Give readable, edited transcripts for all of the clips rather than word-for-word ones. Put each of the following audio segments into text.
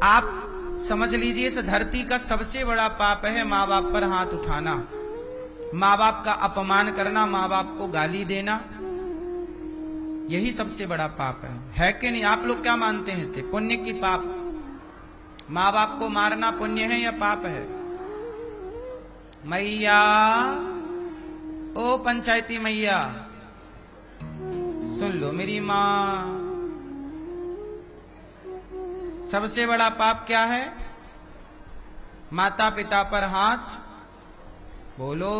आप समझ लीजिए इस धरती का सबसे बड़ा पाप है माँ बाप पर हाथ उठाना, माँ बाप का अपमान करना, माँ बाप को गाली देना, यही सबसे बड़ा पाप है कि नहीं? आप लोग क्या मानते हैं इसे, पुण्य की पाप? माँ बाप को मारना पुण्य है या पाप है? मैया, ओ पंचायती मैया, सुन लो मेरी माँ, सबसे बड़ा पाप क्या है? माता पिता पर हाथ, बोलो,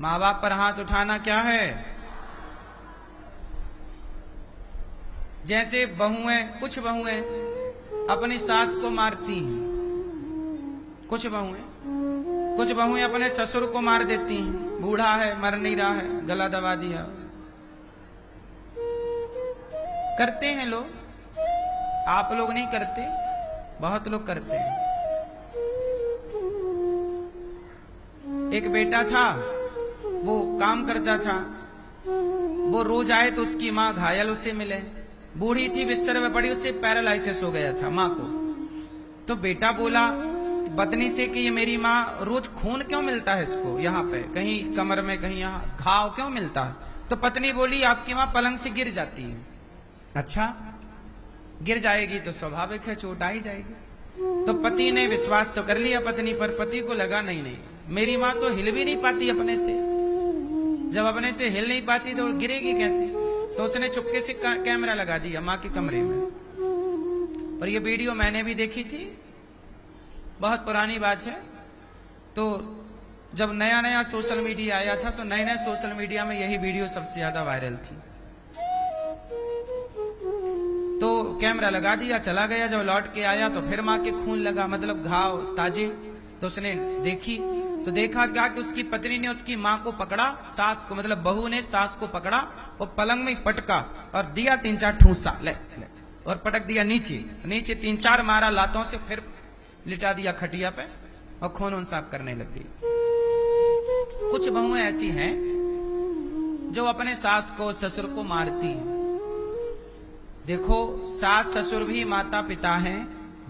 माँ बाप पर हाथ उठाना क्या है? जैसे बहुएं, कुछ बहुएं अपनी सास को मारती हैं, कुछ बहुएं अपने ससुर को मार देती हैं, बूढ़ा है मर नहीं रहा है, गला दबा दिया, करते हैं लोग। आप लोग नहीं करते, बहुत लोग करते हैं। एक बेटा था, वो काम करता था, वो रोज आए तो उसकी माँ घायल उसे मिले, बूढ़ी थी, बिस्तर में पड़ी, उससे पैरालाइसिस हो गया था माँ को। तो बेटा बोला पत्नी से कि ये मेरी माँ रोज खून क्यों मिलता है इसको, यहाँ पे कहीं कमर में कहीं यहाँ घाव क्यों मिलता है? तो पत्नी बोली आपकी माँ पलंग से गिर जाती है। अच्छा, गिर जाएगी तो स्वाभाविक है चोट आ ही जाएगी। तो पति ने विश्वास तो कर लिया पत्नी पर, पति को लगा नहीं मेरी माँ तो हिल भी नहीं पाती अपने से, जब अपने से हिल नहीं पाती तो गिरेगी कैसे? तो उसने चुपके से कैमरा लगा दिया माँ के कमरे में। और ये वीडियो मैंने भी देखी थी, बहुत पुरानी बात है। तो जब नया नया सोशल मीडिया आया था तो नए नए सोशल मीडिया में यही वीडियो सबसे ज्यादा वायरल थी। तो कैमरा लगा दिया, चला गया, जब लौट के आया तो फिर माँ के खून लगा, मतलब घाव ताजे। तो उसने देखी तो देखा क्या कि उसकी पत्नी ने उसकी माँ को पकड़ा, सास को, मतलब बहू ने सास को पकड़ा और पलंग में पटका और दिया 3-4 ठूसा, ले और पटक दिया नीचे, 3-4 मारा लातों से, फिर लिटा दिया खटिया पे और खून उन साफ करने लग गई। कुछ बहुएं ऐसी हैं जो अपने सास को ससुर को मारती हैं। देखो, सास ससुर भी माता पिता हैं,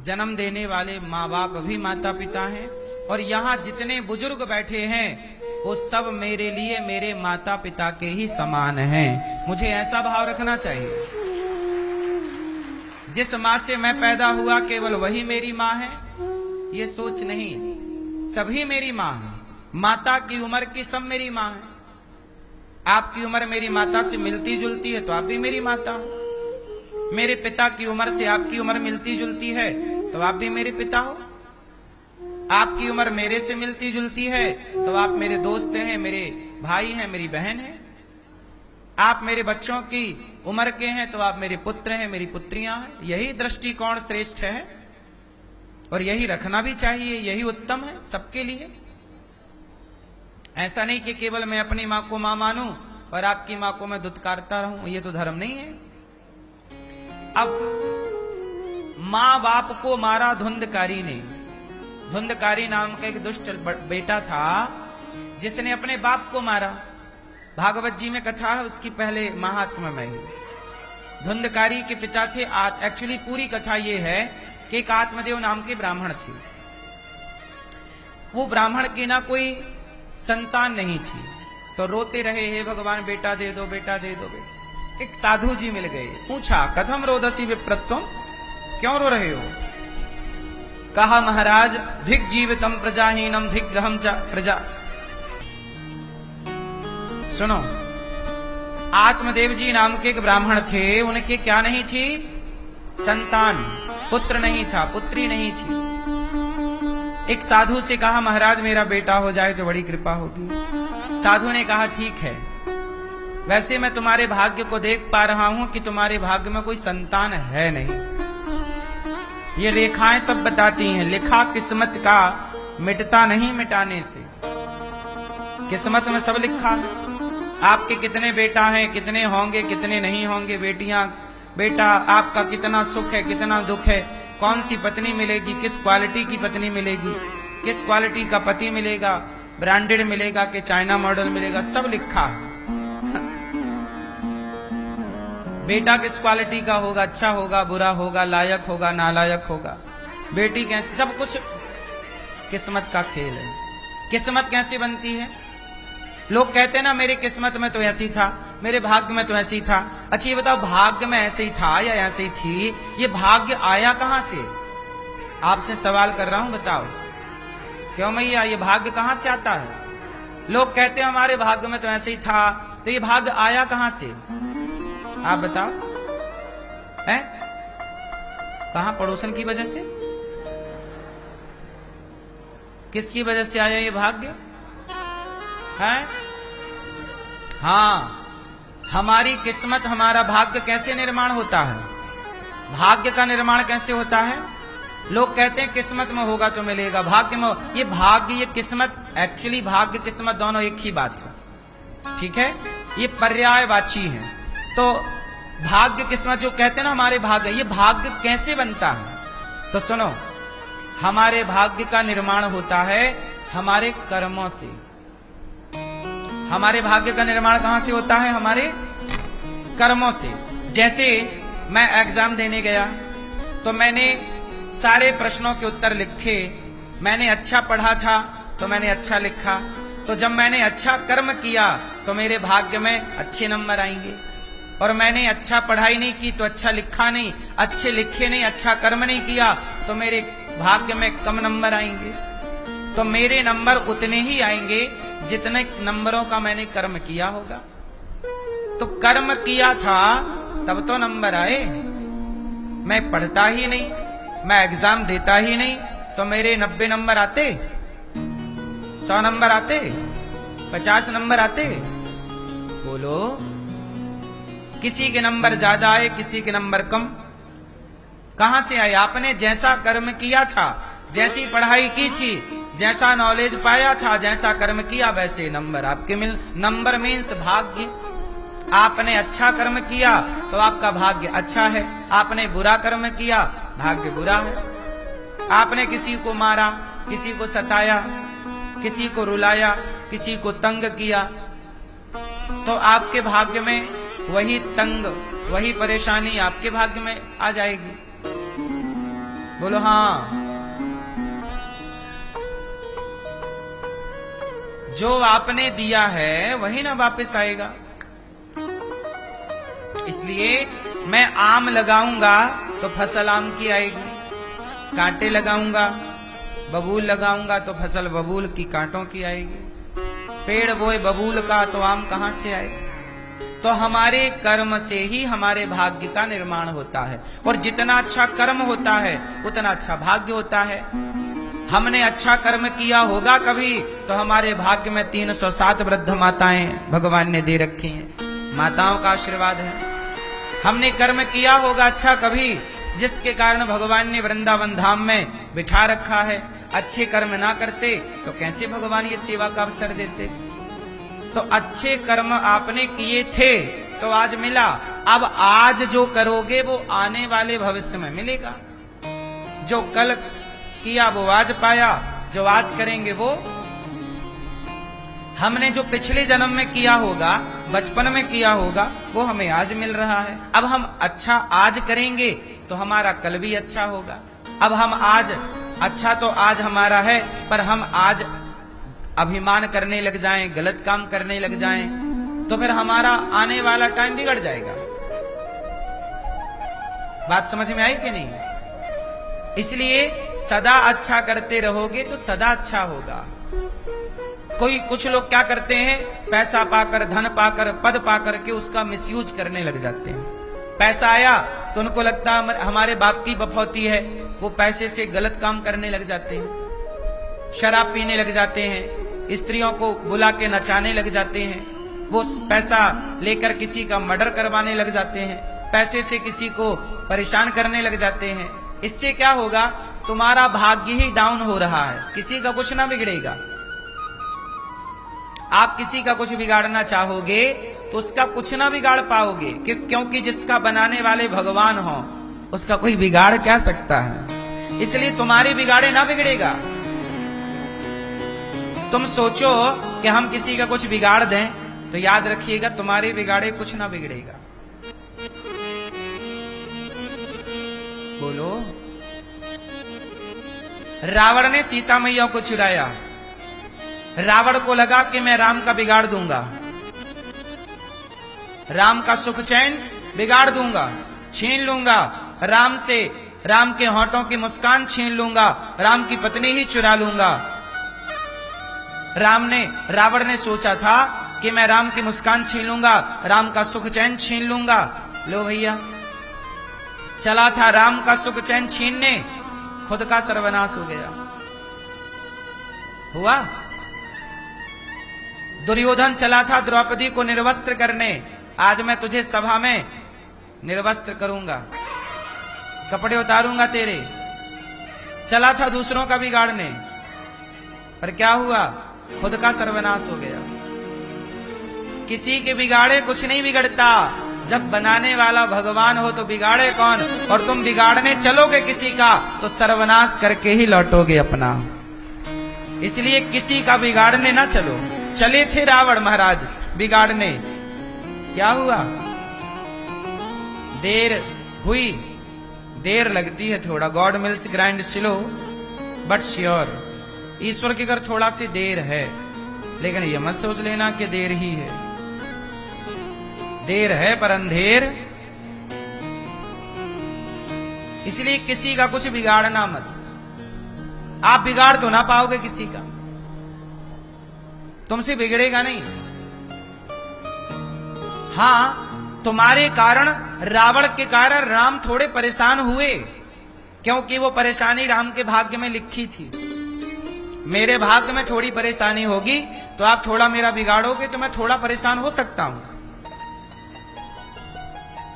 जन्म देने वाले माँ बाप भी माता पिता हैं, और यहाँ जितने बुजुर्ग बैठे हैं वो सब मेरे लिए मेरे माता पिता के ही समान हैं। मुझे ऐसा भाव रखना चाहिए, जिस माँ से मैं पैदा हुआ केवल वही मेरी माँ है, ये सोच नहीं, सभी मेरी माँ है। माता की उम्र की सब मेरी माँ है। आपकी उम्र मेरी माता से मिलती जुलती है तो आप भी मेरी माता हो। मेरे पिता की उम्र से आपकी उम्र मिलती जुलती है तो आप भी मेरे पिता हो। आपकी उम्र मेरे से मिलती जुलती है तो आप मेरे दोस्त हैं, मेरे भाई हैं, मेरी बहन है। आप मेरे बच्चों की उम्र के हैं तो आप मेरे पुत्र हैं, मेरी पुत्रियां हैं। यही दृष्टिकोण श्रेष्ठ है और यही रखना भी चाहिए, यही उत्तम है सबके लिए। ऐसा नहीं कि केवल मैं अपनी माँ को माँ मानूं और आपकी माँ को मैं दुत्कारता रहूं, ये तो धर्म नहीं है। अब माँ बाप को मारा धुंधकारी ने। धुंधकारी नाम का एक दुष्ट बेटा था जिसने अपने बाप को मारा। भागवत जी में कथा है उसकी, पहले महात्मा में। धुंधकारी के पिता थे, एक्चुअली पूरी कथा ये है कि एक आत्मदेव नाम के ब्राह्मण थे। वो ब्राह्मण की ना कोई संतान नहीं थी, तो रोते रहे, हे भगवान बेटा दे दो, बेटा दे दो, बेटा। एक साधु जी मिल गए, पूछा कथम रोदसी विप्रत्वम, क्यों रो रहे हो? कहा महाराज धिक जीवितम प्रजाहीनम धिक ग्रहम च प्रजा। सुनो, आत्मदेव जी नाम के एक ब्राह्मण थे, उनके क्या नहीं थी? संतान, पुत्र नहीं था, पुत्री नहीं थी। एक साधु से कहा महाराज मेरा बेटा हो जाए तो बड़ी कृपा होगी। साधु ने कहा ठीक है, वैसे मैं तुम्हारे भाग्य को देख पा रहा हूं कि तुम्हारे भाग्य में कोई संतान है नहीं। ये रेखाएं सब बताती हैं, लिखा किस्मत का मिटता नहीं मिटाने से। किस्मत में सब लिखा है। आपके कितने बेटा हैं, कितने होंगे, कितने नहीं होंगे, बेटियां, बेटा, आपका कितना सुख है, कितना दुख है, कौन सी पत्नी मिलेगी, किस क्वालिटी की पत्नी मिलेगी, किस क्वालिटी का पति मिलेगा, ब्रांडेड मिलेगा कि चाइना मॉडल मिलेगा, सब लिखा है। बेटा किस क्वालिटी का होगा, अच्छा होगा, बुरा होगा, लायक होगा, नालायक होगा, बेटी कैसी, सब कुछ किस्मत का खेल है। किस्मत कैसे बनती है? लोग कहते हैं ना मेरी किस्मत में तो ऐसी था, मेरे भाग्य में तो ऐसी था। अच्छा ये बताओ, भाग्य में ऐसे ही था या ऐसे ही थी, ये भाग्य आया कहां से? आपसे सवाल कर रहा हूं, बताओ। क्यों मैया, ये भाग्य कहां से आता है? लोग कहते हैं हमारे भाग्य में तो ऐसे ही था, तो ये भाग्य आया कहां से? आप बताओ। है कहां? पड़ोसन की वजह से? किसकी वजह से आया ये भाग्य? है? हाँ, हमारी किस्मत, हमारा भाग्य कैसे निर्माण होता है? भाग्य का निर्माण कैसे होता है? लोग कहते हैं किस्मत में होगा तो मिलेगा, भाग्य में। ये भाग्य, ये किस्मत, एक्चुअली भाग्य किस्मत दोनों एक ही बात है, ठीक है? ये पर्यायवाची है। तो भाग्य किस्मत जो कहते हैं ना हमारे भाग्य, ये भाग्य कैसे बनता है? तो सुनो, हमारे भाग्य का निर्माण होता है हमारे कर्मों से। हमारे भाग्य का निर्माण कहां से होता है? हमारे कर्मों से। जैसे मैं एग्जाम देने गया तो मैंने सारे प्रश्नों के उत्तर लिखे, मैंने अच्छा पढ़ा था तो मैंने अच्छा लिखा, तो जब मैंने अच्छा कर्म किया तो मेरे भाग्य में अच्छे नंबर आएंगे। और मैंने अच्छा पढ़ाई नहीं की तो अच्छा लिखा नहीं, अच्छे लिखे नहीं, अच्छा कर्म नहीं किया तो मेरे भाग्य में कम नंबर आएंगे। तो मेरे नंबर उतने ही आएंगे जितने नंबरों का मैंने कर्म किया होगा। तो कर्म किया था तब तो नंबर आए। मैं पढ़ता ही नहीं, मैं एग्जाम देता ही नहीं, तो मेरे 90 नंबर आते, 100 नंबर आते, 50 नंबर आते? बोलो। किसी के नंबर ज्यादा आए, किसी के नंबर कम। कहां से आए? आपने जैसा कर्म किया था, जैसी पढ़ाई की थी, जैसा नॉलेज पाया था, जैसा कर्म किया, वैसे नंबर आपके मिल। नंबर मीन्स भाग्य। आपने अच्छा कर्म किया तो आपका भाग्य अच्छा है, आपने बुरा कर्म किया, भाग्य बुरा है। आपने किसी को मारा, किसी को सताया, किसी को रुलाया, किसी को तंग किया, तो आपके भाग्य में वही तंग, वही परेशानी आपके भाग्य में आ जाएगी। बोलो हाँ। जो आपने दिया है वही ना वापस आएगा। इसलिए मैं आम लगाऊंगा तो फसल आम की आएगी, कांटे लगाऊंगा, बबूल लगाऊंगा तो फसल बबूल की कांटों की आएगी। पेड़ बोए बबूल का तो आम कहां से आएगा? तो हमारे कर्म से ही हमारे भाग्य का निर्माण होता है। और जितना अच्छा कर्म होता है उतना अच्छा भाग्य होता है। हमने अच्छा कर्म किया होगा कभी तो हमारे भाग्य में 307 वृद्ध माताएं भगवान ने दे रखी हैं, माताओं का आशीर्वाद है। हमने कर्म किया होगा अच्छा कभी, जिसके कारण भगवान ने वृंदावन धाम में बिठा रखा है। अच्छे कर्म ना करते तो कैसे भगवान ये सेवा का अवसर देते? तो अच्छे कर्म आपने किए थे तो आज मिला। अब आज जो करोगे वो आने वाले भविष्य में मिलेगा। जो कल किया वो आज पाया, जो आज करेंगे वो। हमने जो पिछले जन्म में किया होगा, बचपन में किया होगा, वो हमें आज मिल रहा है। अब हम अच्छा आज करेंगे तो हमारा कल भी अच्छा होगा। अब हम आज अच्छा तो आज हमारा है, पर हम आज अभिमान करने लग जाएं, गलत काम करने लग जाएं, तो फिर हमारा आने वाला टाइम बिगड़ जाएगा। बात समझ में आई कि नहीं? इसलिए सदा अच्छा करते रहोगे तो सदा अच्छा होगा। कुछ लोग क्या करते हैं, पैसा पाकर, धन पाकर, पद पाकर के उसका मिसयूज करने लग जाते हैं। पैसा आया तो उनको लगता है हमारे बाप की बफौती है, वो पैसे से गलत काम करने लग जाते हैं, शराब पीने लग जाते हैं, स्त्रियों को बुला के नचाने लग जाते हैं, वो पैसा लेकर किसी का मर्डर करवाने लग जाते हैं, पैसे से किसी को परेशान करने लग जाते हैं। इससे क्या होगा? तुम्हारा भाग्य ही डाउन हो रहा है, किसी का कुछ ना बिगड़ेगा। आप किसी का कुछ बिगाड़ना चाहोगे तो उसका कुछ ना बिगाड़ पाओगे, क्योंकि जिसका बनाने वाले भगवान हो उसका कोई बिगाड़ क्या सकता है। इसलिए तुम्हारी बिगाड़े ना बिगड़ेगा। तुम सोचो कि हम किसी का कुछ बिगाड़ दें तो याद रखिएगा तुम्हारे बिगाड़े कुछ ना बिगड़ेगा। बोलो। रावण ने सीता मैया को चुराया। रावण को लगा कि मैं राम का बिगाड़ दूंगा, राम का सुख चैन बिगाड़ दूंगा, छीन लूंगा राम से, राम के होंठों की मुस्कान छीन लूंगा, राम की पत्नी ही चुरा लूंगा। रावण ने सोचा था कि मैं राम की मुस्कान छीन लूंगा, राम का सुख चैन छीन लूंगा। लो भैया, चला था राम का सुख चैन छीनने, खुद का सर्वनाश हो गया। हुआ। दुर्योधन चला था द्रौपदी को निर्वस्त्र करने, आज मैं तुझे सभा में निर्वस्त्र करूंगा, कपड़े उतारूंगा तेरे। चला था दूसरों का बिगाड़ने, पर क्या हुआ? खुद का सर्वनाश हो गया। किसी के बिगाड़े कुछ नहीं बिगड़ता, जब बनाने वाला भगवान हो तो बिगाड़े कौन? और तुम बिगाड़ने चलोगे किसी का तो सर्वनाश करके ही लौटोगे अपना। इसलिए किसी का बिगाड़ने ना चलो। चले थे रावण महाराज बिगाड़ने, क्या हुआ? देर हुई, देर लगती है थोड़ा। God mills grind slow but sure. ईश्वर के घर थोड़ा सी देर है, लेकिन यह मत सोच लेना कि देर ही है। देर है पर अंधेर। इसलिए किसी का कुछ बिगाड़ना मत। आप बिगाड़ तो ना पाओगे किसी का, तुमसे बिगड़ेगा नहीं। हां, तुम्हारे कारण, रावण के कारण राम थोड़े परेशान हुए, क्योंकि वो परेशानी राम के भाग्य में लिखी थी। मेरे भाग्य में थोड़ी परेशानी होगी तो आप थोड़ा मेरा बिगाड़ोगे तो मैं थोड़ा परेशान हो सकता हूं,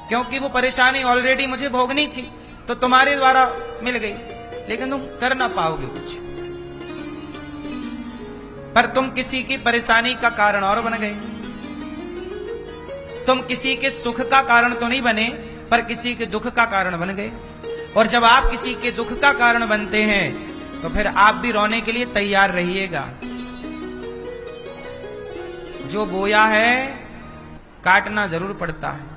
क्योंकि वो परेशानी ऑलरेडी मुझे भोगनी थी, तो तुम्हारे द्वारा मिल गई, लेकिन तुम कर ना पाओगे कुछ। पर तुम किसी की परेशानी का कारण और बन गए। तुम किसी के सुख का कारण तो नहीं बने, पर किसी के दुख का कारण बन गए। और जब आप किसी के दुख का कारण बनते हैं तो फिर आप भी रोने के लिए तैयार रहिएगा। जो बोया है काटना जरूर पड़ता है।